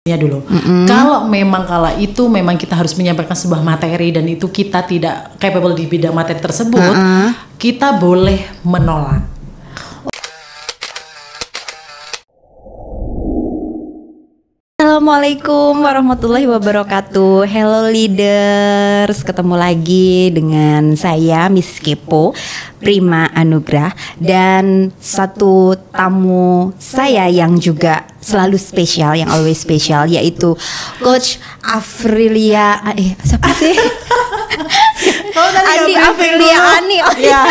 dulu. Kalau memang kala itu memang kita harus menyampaikan sebuah materi dan itu kita tidak capable di bidang materi tersebut, kita boleh menolak. Assalamualaikum warahmatullahi wabarakatuh. Hello leaders, ketemu lagi dengan saya Miss Kepo Prima Anugrah dan satu tamu saya yang juga selalu spesial, yang always spesial, yaitu Coach Afrilia. Siapa sih? Andi Afrilia Ani. Oh ya.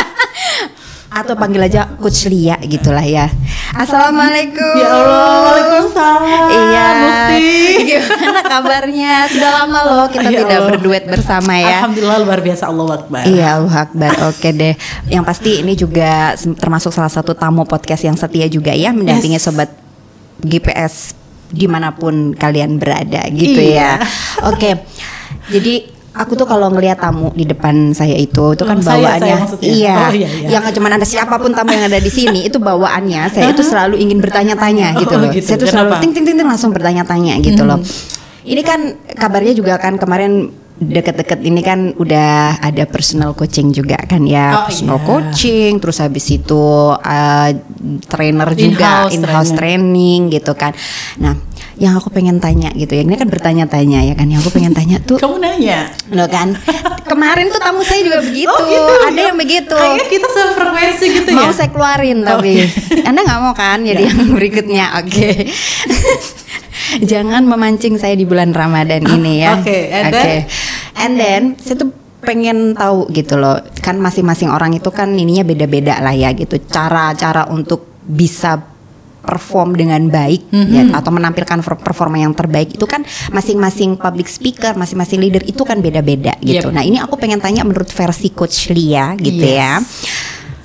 Atau panggil aja Coach Lia gitulah ya. Assalamualaikum. Ya Allah, waalaikumsalam. Iya. Mufti. Gimana kabarnya? Sudah lama loh kita tidak berduet bersama ya. Alhamdulillah, luar biasa, Allahu Akbar. Iya, Allahu Akbar. Oke deh. Yang pasti ini juga termasuk salah satu tamu podcast yang setia juga ya, mendampingi sobat GPS dimanapun kalian berada gitu ya. Oke. Jadi aku tuh kalau ngelihat tamu di depan saya itu kan bawaannya, iya, yang cuma ada siapapun tamu yang ada di sini itu bawaannya saya itu selalu ingin bertanya-tanya gitu loh. Saya tuh selalu ting langsung bertanya-tanya gitu loh. Ini kan kabarnya juga kan kemarin deket-deket ini kan udah ada personal coaching juga kan ya, personal coaching, terus habis itu trainer juga, in-house training gitu kan. Nah, yang aku pengen tanya gitu ya, ini kan bertanya-tanya ya kan, yang aku pengen tanya tuh. Kamu nanya? Loh kan, kemarin tuh tamu saya juga begitu, ada yang begitu. Kayaknya kita sefrekuensi gitu ya. Mau saya keluarin tapi, Anda nggak mau kan? Jadi yang berikutnya, oke. Jangan memancing saya di bulan Ramadan ini ya. Oke. And then saya tuh pengen tahu gitu loh, kan masing-masing orang itu kan ininya beda-beda lah ya gitu. Cara-cara untuk bisa perform dengan baik ya, atau menampilkan performa yang terbaik itu kan masing-masing public speaker, masing-masing leader itu kan beda-beda gitu. Nah, ini aku pengen tanya menurut versi Coach Lia gitu ya.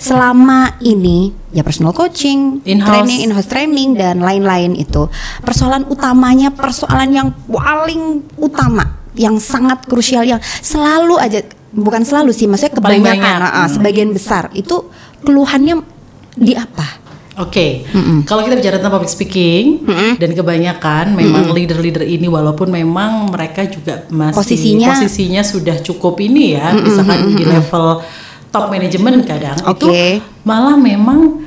Selama ini ya personal coaching, in-house training dan lain-lain itu, persoalan utamanya, persoalan yang paling utama, yang sangat krusial, yang selalu aja, bukan selalu sih, maksudnya kebanyakan, sebagian besar itu keluhannya di apa? Oke, kalau kita bicara tentang public speaking dan kebanyakan memang leader-leader ini walaupun memang mereka juga masih posisinya sudah cukup ini ya, misalkan di level top management kadang itu malah memang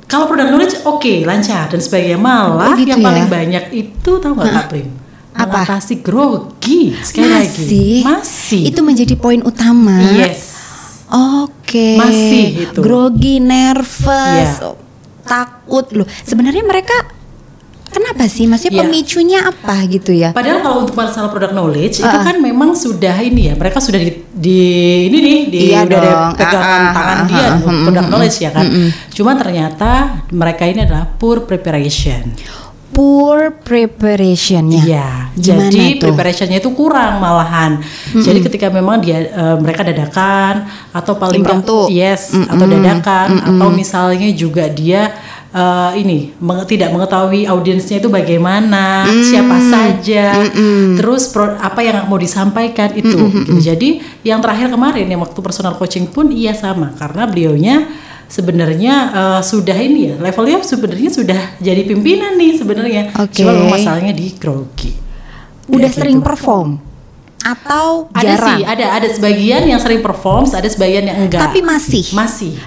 kalau product knowledge lancar dan sebagainya, malah yang paling banyak itu tahu nggak Kak Prim? Mengatasi grogi masih itu menjadi poin utama. Masih itu grogi, nervous, takut loh. Sebenarnya mereka kenapa sih? Maksudnya pemicunya apa gitu ya? Padahal kalau untuk masalah product knowledge itu kan memang sudah ini ya, mereka sudah udah ada pegangan tangan dia product knowledge ya kan. Cuma ternyata mereka ini adalah poor preparationnya. Iya, jadi preparationnya itu kurang malahan. Jadi ketika memang mereka dadakan atau paling atau dadakan atau misalnya juga dia tidak mengetahui audiensnya itu bagaimana, siapa saja, terus apa yang mau disampaikan itu. Gitu. Jadi yang terakhir kemarin yang waktu personal coaching pun sama, karena beliaunya sebenarnya sudah ini ya, levelnya sebenarnya sudah jadi pimpinan nih sebenarnya. Cuma masalahnya di grogi. Udah sering perform atau jarang? Ada sebagian yang sering perform, ada sebagian yang enggak. Tapi masih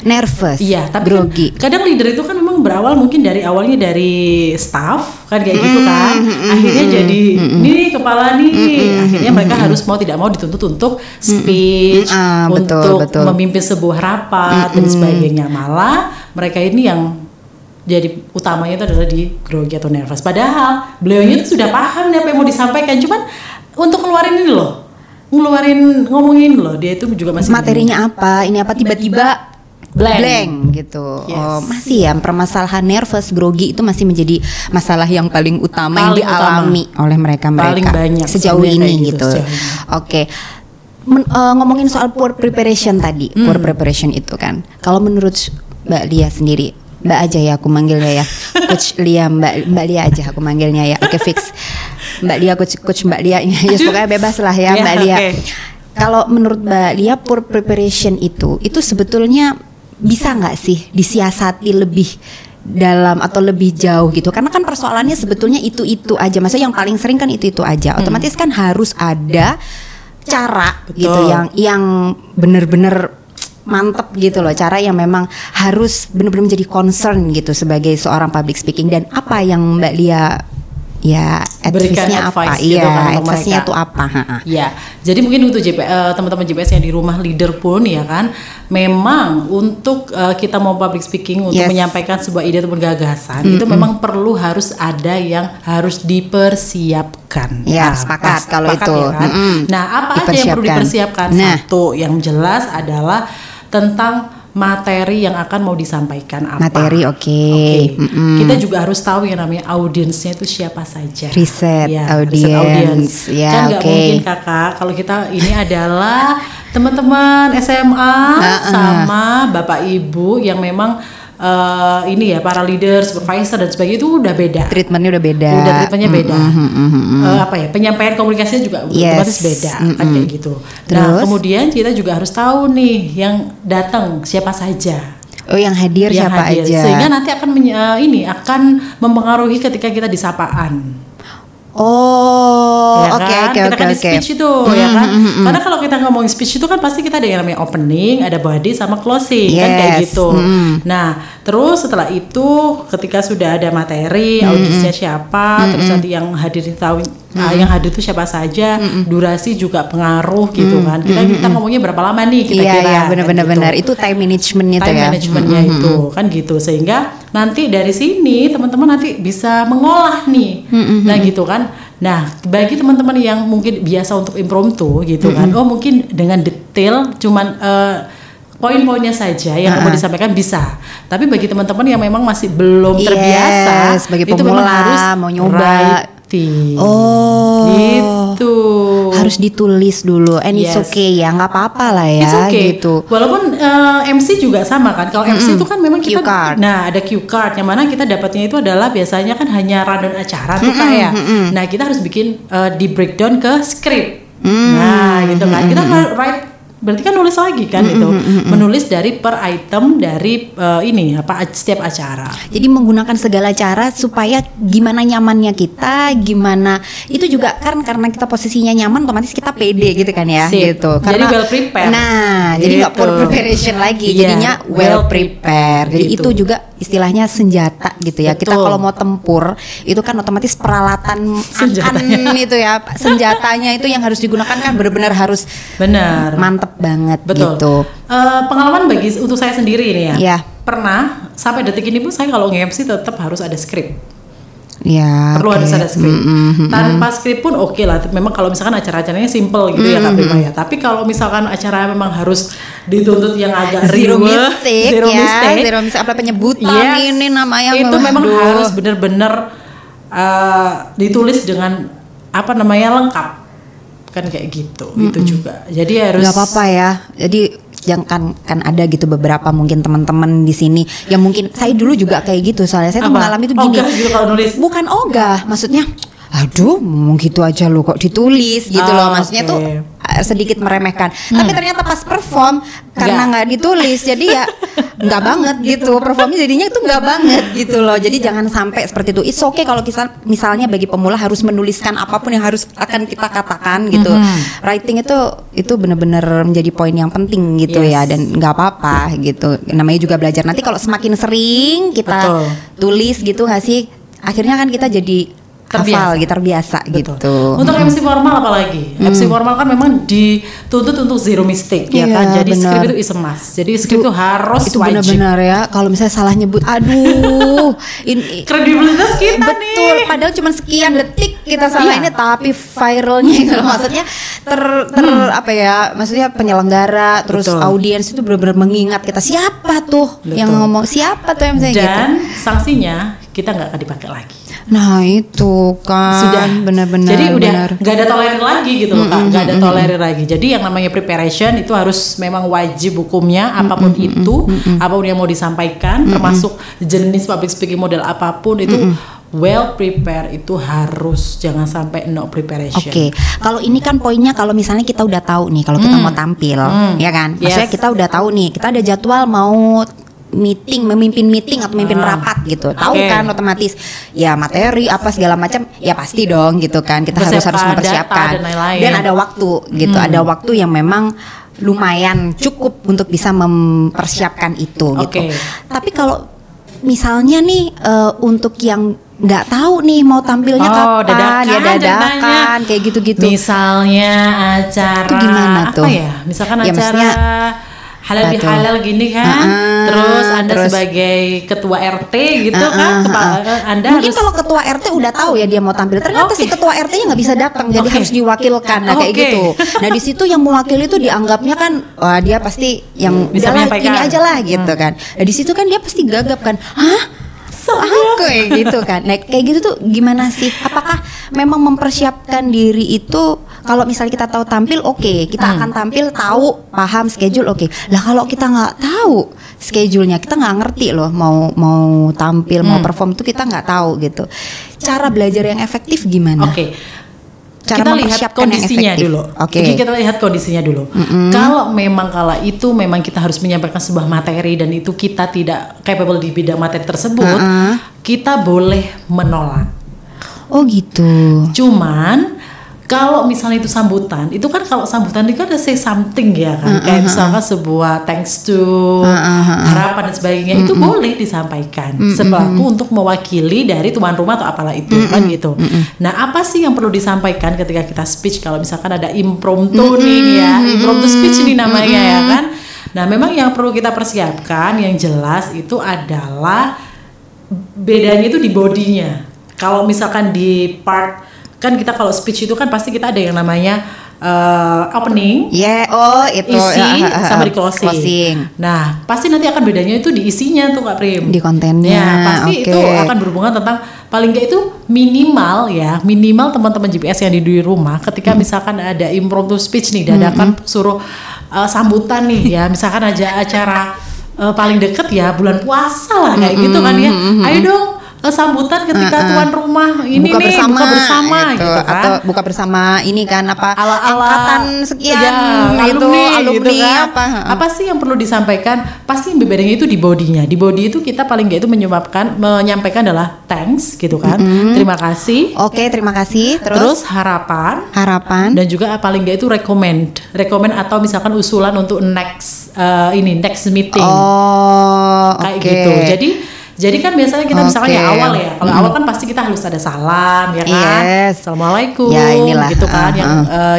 nervous. Iya, tapi grogi. Kadang leader itu kan memang berawal mungkin awalnya dari staff kan kayak gitu kan. Akhirnya jadi nih kepala nih. Akhirnya mereka harus mau tidak mau dituntut untuk speech, untuk memimpin sebuah rapat dan sebagainya. Malah mereka ini yang jadi utamanya itu adalah di grogi atau nervous. Padahal beliaunya itu sudah paham nih apa yang mau disampaikan, cuman untuk ngomongin loh, dia itu juga masih materinya apa, ini apa, tiba-tiba blank gitu. Masih ya, permasalahan nervous, grogi itu masih menjadi masalah yang paling utama yang dialami oleh mereka paling banyak sejauh ini gitu. Ngomongin soal poor preparation tadi, poor preparation itu kan, kalau menurut Mbak Lia sendiri, Mbak aja ya aku manggilnya ya, Coach Lia, Mbak Lia aja aku manggilnya ya. Oke, fix. Mbak Lia, coach Mbak Lia, ya pokoknya bebas lah ya Mbak Lia. Kalau menurut Mbak Lia poor preparation itu sebetulnya bisa nggak sih disiasati lebih dalam atau lebih jauh gitu, karena kan persoalannya sebetulnya itu aja, maksudnya yang paling sering kan itu aja, otomatis kan harus ada cara gitu yang bener-bener mantep gitu loh, cara yang memang harus benar-benar menjadi concern gitu sebagai seorang public speaking. Dan apa yang Mbak Lia ya advice-nya apa? Iya, advice-nya itu apa? Ya, jadi mungkin untuk teman-teman JPS yang di rumah leader pun ya kan, memang untuk kita mau public speaking untuk menyampaikan sebuah ide ataupun gagasan itu memang perlu harus ada yang harus dipersiapkan. Ya, sepakat kalau itu. Ya kan? Nah, apa aja yang perlu dipersiapkan? Satu, yang jelas adalah tentang materi yang akan mau disampaikan apa. Materi, Kita juga harus tahu yang namanya audiensnya itu siapa saja. Riset audiens. Ya, kan nggak mungkin kakak kalau kita ini adalah teman-teman SMA sama bapak ibu yang memang ini ya para leader, supervisor dan sebagainya itu udah beda. Treatmentnya udah beda. Penyampaian komunikasinya juga otomatis beda kan kayak gitu. Terus? Nah kemudian kita juga harus tahu nih yang datang siapa saja. Oh, yang hadir siapa aja. Sehingga nanti akan akan mempengaruhi ketika kita di sapaan. Oh, oke. Kita kan di speech itu, ya kan? Karena kalau kita ngomongin speech itu kan pasti kita ada yang namanya opening, ada body sama closing, kan kayak gitu. Nah, terus setelah itu ketika sudah ada materi, audiensnya siapa, terus nanti yang hadir tahu yang hadir itu siapa saja, durasi juga pengaruh gitu kan. Kita ngomongnya berapa lama nih kira-kira. Iya, benar-benar itu time management itu time managementnya itu kan gitu, sehingga nanti dari sini teman-teman nanti bisa mengolah nih. Nah gitu kan. Nah bagi teman-teman yang mungkin biasa untuk impromptu gitu kan, mungkin dengan detail cuman poin-poinnya saja yang mau disampaikan bisa. Tapi bagi teman-teman yang memang masih belum terbiasa, sebagai itu pemula memang harus mau nyoba. Gitu. Harus ditulis dulu. And it's okay ya, nggak apa-apa lah ya. It's okay. Gitu. Walaupun MC juga sama kan. Kalau MC itu kan memang kita cue card. Nah, ada cue card yang mana kita dapatnya itu adalah biasanya kan hanya rundown acara tuh kayak. Nah, kita harus bikin di breakdown ke script. Nah, gitu kan. Kita write berarti kan nulis lagi kan itu, menulis dari per item dari setiap acara. Jadi menggunakan segala cara supaya gimana nyamannya kita, gimana itu juga kan karena kita posisinya nyaman, otomatis kita pede gitu kan ya. Gitu. Karena, jadi well prepared. Nah, jadi nggak poor preparation lagi, jadinya well prepared. Jadi itu juga istilahnya senjata gitu ya. Betul. Kita kalau mau tempur itu kan otomatis peralatan itu ya, senjatanya itu yang harus digunakan kan benar-benar harus mantep banget. Betul. Gitu. Pengalaman untuk saya sendiri ini ya. Yeah. Pernah sampai detik ini pun saya kalau nge-MC tetap harus ada skrip. Ya, perlu harus ada skrip. Tanpa skrip pun oke lah. Memang kalau misalkan acara-acaranya simple gitu ya Kak Prima ya. Tapi kalau misalkan acara memang harus dituntut yang agak zero mistake, apa penyebutan ini namanya itu memang harus benar-benar ditulis dengan lengkap kan kayak gitu. Itu juga. Jadi harus. Nggak apa-apa ya. Jadi jangan kan ada gitu beberapa mungkin teman-teman di sini yang mungkin saya dulu juga kayak gitu, soalnya saya tuh mengalami itu gini. Gitu kalau nulis. Bukan ogah, maksudnya aduh mau gitu aja lo kok ditulis gitu loh, maksudnya tuh sedikit meremehkan. Tapi ternyata pas perform karena nggak ditulis jadi ya nggak banget gitu, performnya jadinya itu nggak banget gitu loh. Jadi jangan sampai seperti itu. It's okay kalau kita misalnya bagi pemula harus menuliskan apapun yang harus akan kita katakan gitu. Writing itu benar-benar menjadi poin yang penting gitu ya, dan nggak apa-apa gitu. Namanya juga belajar. Nanti kalau semakin sering kita tulis gitu nggak sih, akhirnya kan kita jadi terbiasa gitu. Untuk MC formal apalagi? MC formal kan memang dituntut untuk zero mistake ya kan. Jadi skrip itu is a must. Jadi skrip itu harus itu wajib. Benar-benar ya. Kalau misalnya salah nyebut, aduh, kredibilitas kita betul. nih. Padahal cuma sekian detik kita salah ini, tapi viralnya gitu. Maksudnya maksudnya penyelenggara terus audiens itu benar-benar mengingat kita siapa tuh yang ngomong, siapa tuh yang misalnya dan sanksinya kita nggak akan dipakai lagi. Nah itu kan sudah benar-benar. Jadi udah nggak ada tolerir lagi gitu loh Kak, nggak ada tolerir lagi. Jadi yang namanya preparation itu harus memang wajib hukumnya, apapun itu, apapun yang mau disampaikan, termasuk jenis public speaking model apapun itu. Well prepare itu harus, jangan sampai no preparation. Oke. Kalau ini kan poinnya kalau misalnya kita udah tahu nih kalau kita mau tampil, ya kan? Maksudnya kita udah tahu nih, kita ada jadwal mau memimpin meeting atau memimpin rapat gitu. Tahu kan otomatis ya materi apa segala macam ya pasti dong gitu kan. Kita harus mempersiapkan dan ada waktu gitu. Ada waktu yang memang lumayan cukup untuk bisa mempersiapkan itu gitu. Tapi kalau misalnya nih untuk yang nggak tahu nih mau tampilnya kapan, dadakan kayak gitu-gitu. Misalnya acara itu gimana tuh? Apa ya? Misalkan acara halal bihalal gini kan, terus Anda sebagai ketua RT gitu kan, Anda mungkin kalau ketua RT udah tahu ya dia mau tampil, ternyata si ketua RT-nya nggak bisa datang, jadi harus diwakilkan, kayak gitu. Nah di situ yang mewakili itu dianggapnya kan, wah dia pasti yang bisa menyampaikan ini aja lah gitu kan. Nah di situ kan dia pasti gagap kan, kayak gitu kan. Nah kayak gitu tuh gimana sih? Apakah memang mempersiapkan diri itu kalau misalnya kita tahu tampil kita akan tampil, tahu paham schedule lah kalau kita nggak tahu schedule-nya, kita nggak ngerti loh mau tampil mau perform itu kita nggak tahu gitu. Cara belajar yang efektif gimana? Cara kita lihat kondisinya dulu. Jadi kita lihat kondisinya dulu. Kalau memang kala itu memang kita harus menyampaikan sebuah materi dan itu kita tidak capable di bidang materi tersebut, kita boleh menolak. Oh gitu. Cuman kalau misalnya itu sambutan, itu kan kalau sambutan itu kan ada say something ya kan, kayak misalkan sebuah thanks to, harapan dan sebagainya, itu boleh disampaikan selaku untuk mewakili dari tuan rumah atau apalah itu kan gitu. Nah apa sih yang perlu disampaikan ketika kita speech? Kalau misalkan ada impromptu nih ya, impromptu speech ini namanya ya kan. Nah memang yang perlu kita persiapkan yang jelas itu adalah bedanya itu di bodinya. Kalau misalkan di part kan kita kalau speech itu kan pasti kita ada yang namanya opening, itu isi sama di closing. Nah pasti nanti akan bedanya itu di isinya tuh Kak Prim, di kontennya. Ya pasti itu akan berhubungan tentang paling nggak itu minimal teman-teman GPS yang di rumah ketika misalkan ada impromptu speech nih dadakan suruh sambutan nih ya, misalkan aja acara paling deket ya bulan puasa lah kayak gitu kan ya, ayo dong sambutan ketika tuan rumah ini buka bersama gitu kan, atau buka bersama ini kan ala angkatan sekian alumni gitu kan. Apa sih yang perlu disampaikan? Pasti yang bedanya itu di bodinya. Di body itu kita paling nggak itu menyampaikan adalah thanks gitu kan, terima kasih. Terima kasih. Terus harapan dan juga paling nggak itu recommend atau misalkan usulan untuk next meeting kayak gitu. Jadi kan biasanya kita misalkan ya awal ya, kalau awal kan pasti kita harus ada salam ya kan, assalamualaikum ya, gitu kan,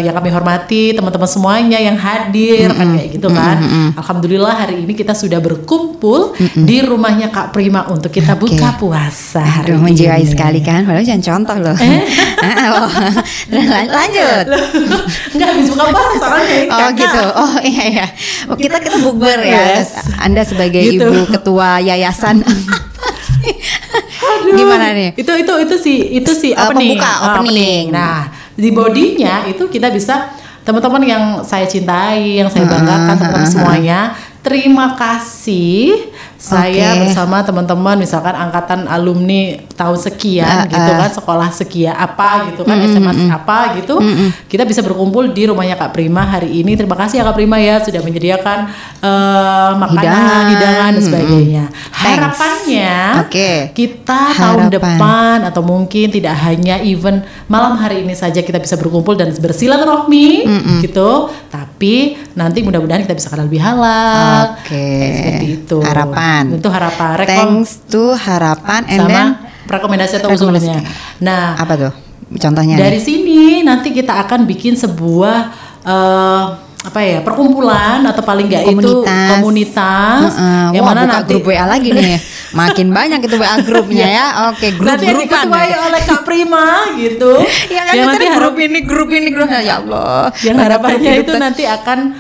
yang kami hormati teman-teman semuanya yang hadir kan kayak gitu kan. Alhamdulillah hari ini kita sudah berkumpul di rumahnya Kak Prima untuk kita buka puasa. Aduh menjiwai sekali kan, padahal jangan contoh loh. Lanjut. Enggak habis buka puasa soalnya. Gitu. Iya. Kita bukber ya. Anda sebagai ibu ketua yayasan. Gimana nih? Itu sih opening. Nah, di bodinya itu kita bisa teman-teman yang saya cintai, yang saya banggakan, teman-teman semuanya. Terima kasih saya bersama teman-teman misalkan angkatan alumni tahun sekian gitu kan, sekolah sekian apa gitu kan, SMA apa gitu. Kita bisa berkumpul di rumahnya Kak Prima hari ini. Terima kasih ya Kak Prima ya sudah menyediakan makanan, hidangan dan sebagainya. Harapannya kita tahun depan atau mungkin tidak hanya event malam hari ini saja kita bisa berkumpul dan bersilaturahmi gitu, tapi nanti mudah-mudahan kita bisa halal bihalal. Seperti itu. Harapan. Itu harapan. Thanks to harapan and then rekomendasi atau usulnya. Nah, apa tuh? Contohnya. Dari sini nanti kita akan bikin sebuah perkumpulan atau paling nggak itu komunitas yang mana buka nanti grup WA lagi nih. Makin banyak itu WA grupnya ya. Grup-grupan. Nanti diketuai oleh Kak Prima gitu. Yang nanti grup ini ya Allah. Yang harapannya itu nanti akan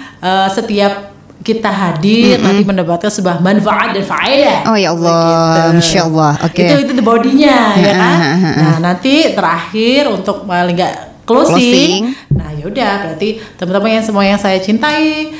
setiap kita hadir nanti mendapatkan sebuah manfaat dan faedah. Oh ya Allah, gitu. Masya Allah. Itu the bodinya ya kan. Nah nanti terakhir untuk paling nggak closing. Nah yaudah berarti teman-teman yang semua yang saya cintai,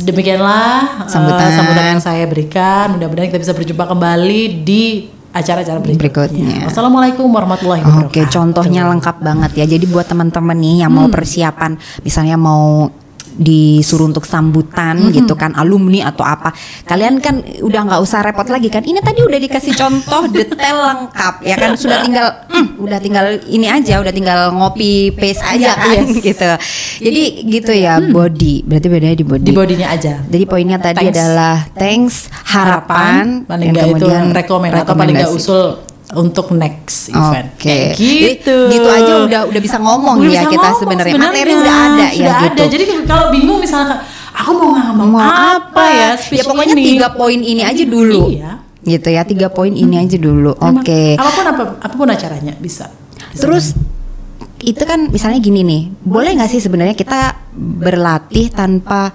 demikianlah sambutan yang saya berikan. Mudah-mudahan kita bisa berjumpa kembali di acara-acara berikutnya. Wassalamualaikum warahmatullahi wabarakatuh. Contohnya lengkap banget ya. Jadi buat teman-teman nih yang mau persiapan, misalnya mau disuruh untuk sambutan gitu kan, alumni atau apa, kalian kan udah nggak usah repot lagi kan, ini tadi udah dikasih contoh detail lengkap ya kan, sudah tinggal ini aja, udah tinggal ngopi paste aja kan gitu. Jadi gitu ya. Body berarti bedanya di bodinya aja. Jadi poinnya tadi adalah thanks, harapan, paling nggak itu rekomendasi atau paling nggak usul untuk next event. Oke. Gitu aja udah bisa ngomong ya kita sebenarnya. Materi udah ada ya gitu. Jadi kalau bingung misalnya aku mau ngomong apa ya, ya pokoknya 3 poin ini aja dulu. Iya. Gitu ya, 3 poin ini aja dulu. Oke. Apapun acaranya bisa. Terus itu kan misalnya gini nih, boleh nggak sih sebenarnya kita berlatih tanpa,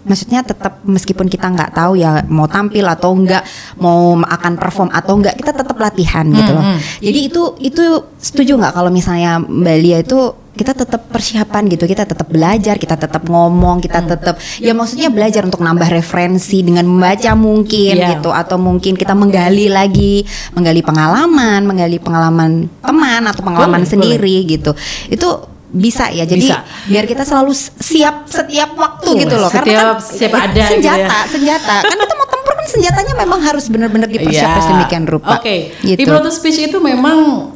maksudnya tetap meskipun kita nggak tahu ya mau tampil atau enggak, mau akan perform atau enggak, kita tetap latihan gitu loh. Jadi itu setuju nggak kalau misalnya Mbak Lia itu kita tetap persiapan gitu, kita tetap belajar, kita tetap ngomong, kita tetap ya maksudnya belajar untuk nambah referensi dengan membaca mungkin gitu, atau mungkin kita menggali pengalaman teman atau pengalaman sendiri gitu. Itu bisa ya, jadi biar kita selalu siap setiap waktu gitu loh, karena kan siap ada senjata kan kita mau tempur kan senjatanya memang harus benar-benar dipersiapkan sedemikian rupa. Gitu. Improv to speech itu memang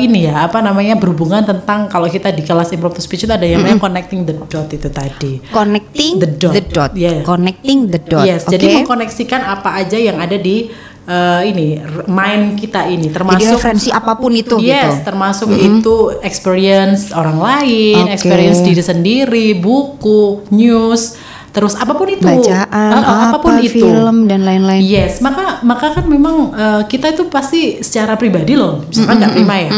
ini ya berhubungan tentang, kalau kita di kelas improv to speech itu ada yang namanya connecting the dot itu tadi. Connecting the dot. Connecting the dot. Yes, jadi mengkoneksikan apa aja yang ada di mind kita ini, termasuk jadi referensi apapun itu gitu. Termasuk itu experience orang lain, experience diri sendiri, buku, news, terus apapun itu, bacaan, apapun itu, film dan lain-lain. Yes, maka kan memang kita itu pasti secara pribadi loh, misalkan nggak prima ya.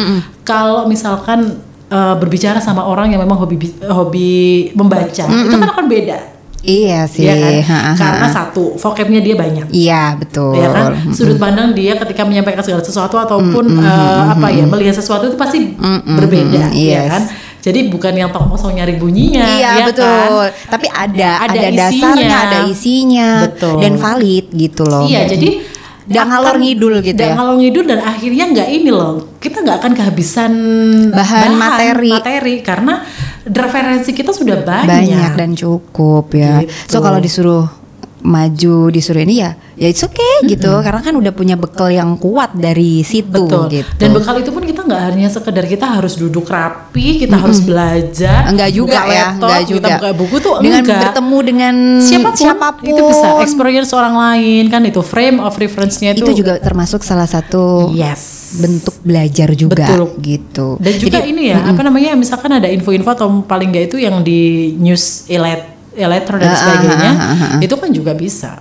Kalau misalkan berbicara sama orang yang memang hobi membaca, itu kan akan beda. Iya sih, ya kan? Karena satu, vocabnya dia banyak. Iya betul. Ya kan, sudut pandang dia ketika menyampaikan segala sesuatu ataupun melihat sesuatu itu pasti berbeda, ya kan. Jadi bukan yang tok kosong nyari bunyinya, ya betul. Kan? Tapi ada dasarnya, ada isinya, betul. Dan valid gitu loh. Iya, jadi dan ngalor ngidul gitu ya. Ngalor ngidul dan akhirnya nggak ini loh, kita nggak akan kehabisan bahan materi karena referensi kita sudah banyak dan cukup ya. Gitu. So kalau disuruh maju, disuruh ini ya it's okay gitu, karena kan udah punya bekal yang kuat dari situ. Betul. Gitu. Dan bekal itu pun kita nggak hanya sekedar kita harus duduk rapi, kita harus belajar, enggak juga ya, enggak juga. Kita buka buku tuh dengan bertemu dengan siapapun itu bisa experience orang lain kan, itu frame of reference-nya itu juga termasuk salah satu bentuk belajar juga. Betul. Gitu. Dan juga ini ya misalkan ada info-info atau paling nggak itu yang di news letter dan sebagainya, itu kan juga bisa.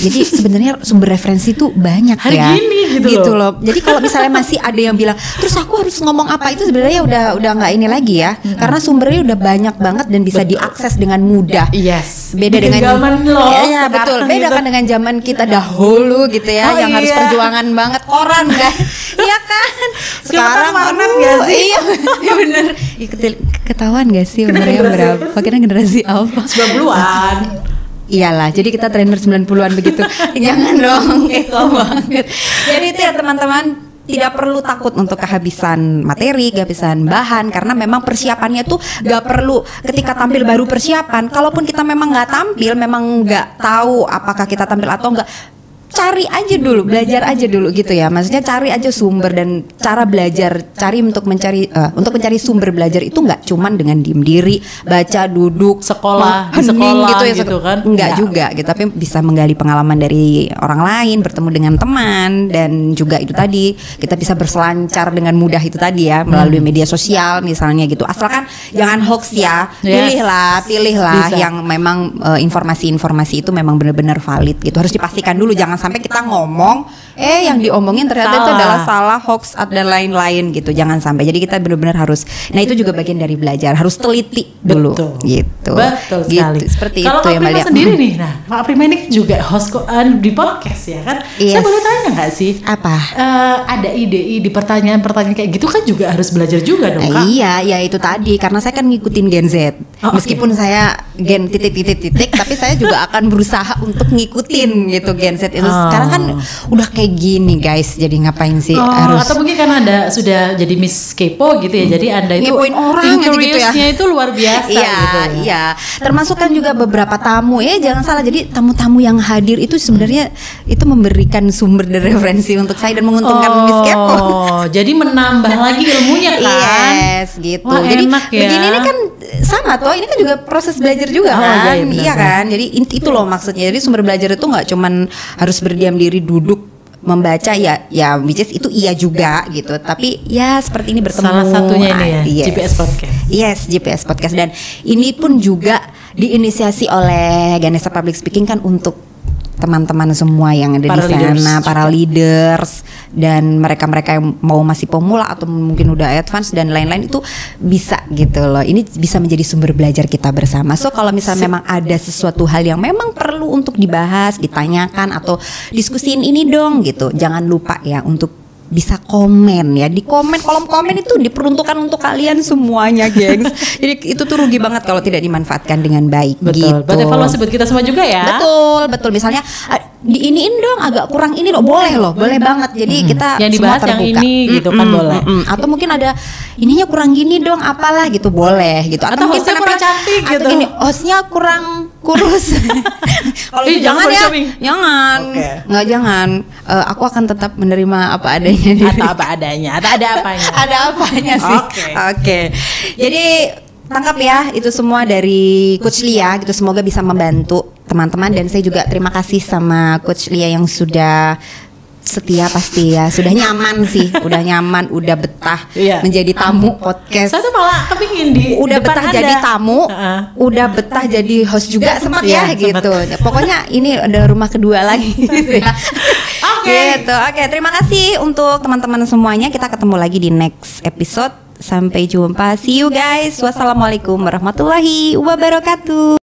Jadi sebenarnya sumber referensi itu banyak hari ya. Gini gitu loh. Jadi kalau misalnya masih ada yang bilang, terus aku harus ngomong apa, itu sebenarnya udah nggak ini lagi ya, karena sumbernya udah banyak banget dan bisa diakses dengan mudah. Yes. Beda dengan zaman lo. Ya betul. Beda kan dengan zaman kita dahulu gitu ya, yang harus perjuangan banget koran kan. Iya kan. Sekarang gak sih? Iya bener. Ketahuan gak sih umurnya berapa? Kira generasi apa? 90-an. Iyalah, jadi kita trainer 90-an begitu. Jangan dong, kepo banget. Jadi itu ya teman-teman, tidak perlu takut untuk kehabisan materi, kehabisan bahan, karena memang persiapannya tuh gak perlu ketika tampil baru persiapan. Kalaupun kita memang gak tampil, memang gak tahu apakah kita tampil atau enggak, cari aja dulu, belajar aja dulu gitu ya. Maksudnya cari aja sumber dan cara belajar, untuk mencari sumber belajar itu nggak cuman dengan diem diri, baca, duduk, sekolah gitu kan? Nggak juga gitu, tapi bisa menggali pengalaman dari orang lain, bertemu dengan teman, dan juga itu tadi kita bisa berselancar dengan mudah itu tadi ya melalui media sosial misalnya gitu. Asalkan jangan hoax ya, pilihlah bisa. Yang memang informasi-informasi itu memang benar-benar valid gitu. Harus dipastikan dulu, jangan sampai kita ngomong yang diomongin ternyata itu adalah salah, hoax dan lain-lain gitu. Jangan sampai. Jadi kita benar-benar harus, nah itu juga bagian dari belajar, harus teliti dulu. Gitu. Betul sekali. Gitu. Seperti kalau itu ya Mbak Lia. Sendiri nih, nah Pak Prima ini juga host di podcast ya kan. Saya boleh tanya nggak sih? Apa? Ada ide-ide pertanyaan-pertanyaan kayak gitu kan juga harus belajar juga dong Kak. Iya, ya itu tadi, karena saya kan ngikutin Gen Z. Meskipun saya Gen titik, tapi saya juga akan berusaha untuk ngikutin gitu Gen Z itu Terus sekarang kan udah kayak gini guys, jadi ngapain sih harus? Atau mungkin karena sudah jadi Miss Kepo gitu ya, jadi Anda itu ngepoin orang gitu ya. Itu luar biasa Iya, gitu. Iya. Termasuk kan juga beberapa tamu jangan salah. Jadi tamu-tamu yang hadir itu sebenarnya itu memberikan sumber dan referensi untuk saya dan menguntungkan Miss Kepo. Jadi menambah lagi ilmunya kan? Yes, gitu. Wah, jadi enak ya. begini ini kan sama toh, ini kan juga proses belajar juga kan? Iya kan? Jadi itu loh maksudnya. Jadi sumber belajar itu nggak cuman harus berdiam diri duduk membaca ya which is itu iya juga gitu, tapi ya seperti ini bertemu. Salah satunya ini ya, yes. GPS Podcast. Yes, GPS Podcast, dan ini pun juga diinisiasi oleh Ganesha Public Speaking kan untuk teman-teman semua yang ada di sana, para leaders dan mereka-mereka yang mau masih pemula atau mungkin udah advance dan lain-lain, itu bisa gitu loh. Ini bisa menjadi sumber belajar kita bersama. So kalau misalnya memang ada sesuatu hal yang memang perlu untuk dibahas, ditanyakan atau diskusiin ini dong gitu, jangan lupa ya untuk bisa komen ya, di kolom komen itu diperuntukkan untuk kalian semuanya, gengs. Jadi itu tuh rugi banget kalau tidak dimanfaatkan dengan baik. Betul. Gitu. Buat evaluasi buat kita semua juga ya. Betul. Misalnya diiniin dong, agak kurang ini loh, boleh banget. Jadi kita yang dibahas semua terbuka. Yang ini gitu kan boleh. Atau mungkin ada ininya kurang gini dong, apalah gitu, boleh gitu. Atau hostnya kurang cantik gitu. Atau gini, hostnya kurang kurus. Kalau jangan ya, jangan. Okay. Nggak, jangan. Aku akan tetap menerima apa adanya. Atau apa adanya, atau ada apanya? Ada apanya sih. Oke. Jadi tangkap ya itu semua dari Coach Lia gitu, semoga bisa membantu teman-teman, dan saya juga terima kasih sama Coach Lia yang sudah setia pasti ya, sudah nyaman sih, udah nyaman, udah betah menjadi tamu podcast. Saya tuh malah kepingin udah betah Anda jadi tamu, udah betah jadi host juga sempat ya gitu. Pokoknya ini ada rumah kedua lagi gitu ya. Oke, terima kasih untuk teman-teman semuanya. Kita ketemu lagi di next episode. Sampai jumpa. See you guys. Wassalamualaikum warahmatullahi wabarakatuh.